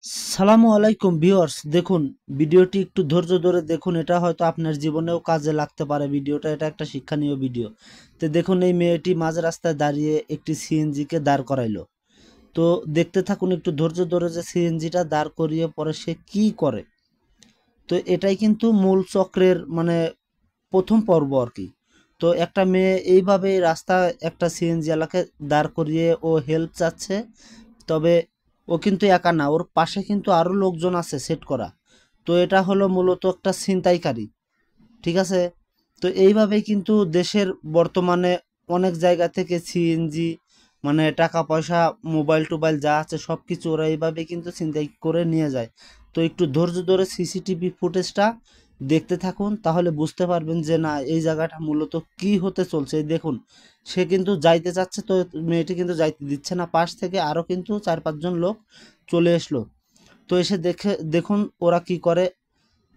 সালামু আলাইকুম ভিউয়ার্স, দেখুন ভিডিওটি একটু ধৈর্য ধরে দেখুন। এটা হয়তো আপনার জীবনেও কাজে লাগতে পারে। এটা একটা শিক্ষণীয় ভিডিও। তো দেখুন, এই মেয়েটি মাঝ রাস্তায় দাঁড়িয়ে একটি সিএনজি কে দাঁড় করাইলো। তো দেখতে থাকুন একটু ধৈর্য ধরে যে সিএনজিটা দাঁড় করিয়ে পরে সে কি করে। তো এটাই কিন্তু মূল চক্রের মানে প্রথম পর্ব আর কি। তো একটা মেয়ে এইভাবে রাস্তায় একটা সিএনজি ওয়ালাকে দাঁড় করিয়ে ও হেল্প চাচ্ছে। তবে ও কিন্তু একা না, ওর পাশে কিন্তু আরো লোকজন আছে সেট করা। তো এটা হলো মূলত একটা ছিনতাইকারী, ঠিক আছে। তো এইভাবেই কিন্তু দেশের বর্তমানে অনেক জায়গা থেকে সিএনজি মানে টাকা পয়সা মোবাইল টোবাইল যা আছে সব কিছু ওরা এইভাবে কিন্তু ছিনতাই করে নিয়ে যায়। তো একটু ধৈর্য ধরে সিসিটিভি ফুটেজটা দেখতে থাকুন, তাহলে বুঝতে পারবেন যে না, এই জায়গাটা মূলত কি হতে চলছে। এই দেখুন, সে কিন্তু যাইতে চাচ্ছে, তো মেয়েটি কিন্তু যাইতে দিচ্ছে না। পাশ থেকে আরও কিন্তু 4-5 জন লোক চলে আসলো। তো এসে দেখুন ওরা কি করে।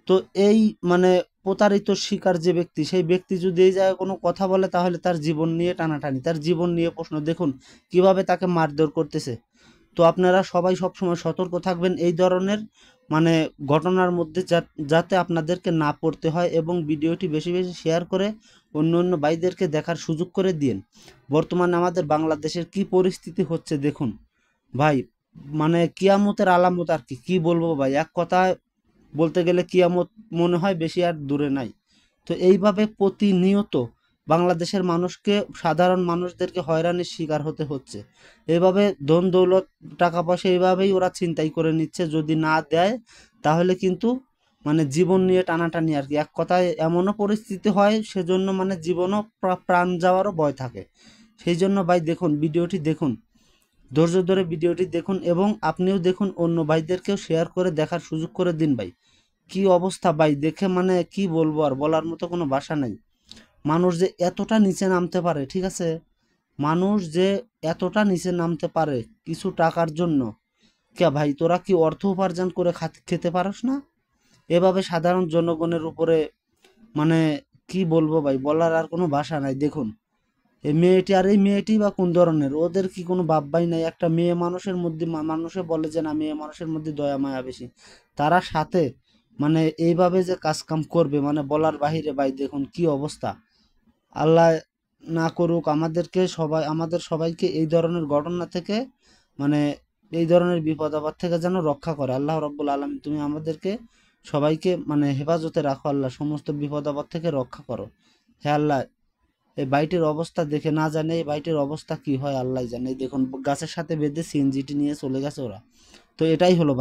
তো এই মানে প্রতারিত শিকার যে ব্যক্তি, সেই ব্যক্তি যদি এই জায়গায় কোনো কথা বলে তাহলে তার জীবন নিয়ে টানাটানি, তার জীবন নিয়ে প্রশ্ন। দেখুন কিভাবে তাকে মারধর করতেছে। তো আপনারা সবাই সবসময় সতর্ক থাকবেন এই ধরনের মানে ঘটনার মধ্যে, যাতে আপনাদেরকে না পড়তে হয়। এবং ভিডিওটি বেশি বেশি শেয়ার করে অন্য অন্য ভাইদেরকে দেখার সুযোগ করে দিন। বর্তমানে আমাদের বাংলাদেশের কি পরিস্থিতি হচ্ছে দেখুন ভাই, মানে কিয়ামতের আলামত আর কি, কি বলবো ভাই, এক কথায় বলতে গেলে কিয়ামত মনে হয় বেশি আর দূরে নাই। তো এইভাবে প্রতিনিয়ত বাংলাদেশের মানুষকে, সাধারণ মানুষদেরকে হয়রানির শিকার হতে হচ্ছে। এভাবে ধন দৌলত টাকা পয়সা এইভাবেই ওরা ছিনতাই করে নিচ্ছে। যদি না দেয় তাহলে কিন্তু মানে জীবন নিয়ে টানাটানি আর কি, এক কথায় এমনও পরিস্থিতি হয় সেজন্য মানে জীবনও প্রাণ যাওয়ারও ভয় থাকে। সেই জন্য ভাই দেখুন, ভিডিওটি দেখুন, ধৈর্য ধরে ভিডিওটি দেখুন এবং আপনিও দেখুন, অন্য ভাইদেরকেও শেয়ার করে দেখার সুযোগ করে দিন ভাই। কি অবস্থা ভাই, দেখে মানে কি বলবো, আর বলার মতো কোনো ভাষা নেই। মানুষ যে এতটা নিচে নামতে পারে, ঠিক আছে, মানুষ যে এতটা নিচে নামতে পারে কিছু টাকার জন্য। কে ভাই, তোরা কি অর্থ উপার্জন করে খেতে পারস না? এভাবে সাধারণ জনগণের উপরে মানে কি বলবো ভাই, বলার আর কোনো ভাষা নাই। দেখুন এই মেয়েটি, আর এই মেয়েটি বা কোন ধরনের, ওদের কি কোনো ভাববাই নাই? একটা মেয়ে মানুষের মধ্যে মানুষে বলে যে না, মেয়ে মানুষের মধ্যে দয়া মায়া বেশি, তারা সাথে মানে এইভাবে যে কাজ কাম করবে মানে বলার বাহিরে। ভাই দেখুন কি অবস্থা। আল্লাহ না করুক আমাদেরকে সবাই, আমাদের সবাইকে এই ধরনের ঘটনা থেকে মানে এই ধরনের বিপদ আপদ থেকে যেন রক্ষা করে আল্লাহ রব্বুল আলামিন। তুমি আমাদেরকে সবাইকে মানে হেফাজতে রাখো আল্লাহ, সমস্ত বিপদ আপদ থেকে রক্ষা করো হে আল্লাহ। এই বাইটের অবস্থা দেখে, না জানে এই বাইটের অবস্থা কি হয় আল্লাহ জানে। এই দেখুন গাছের সাথে বেঁধে সিএনজিটি নিয়ে চলে গেছে ওরা। তো এটাই হলো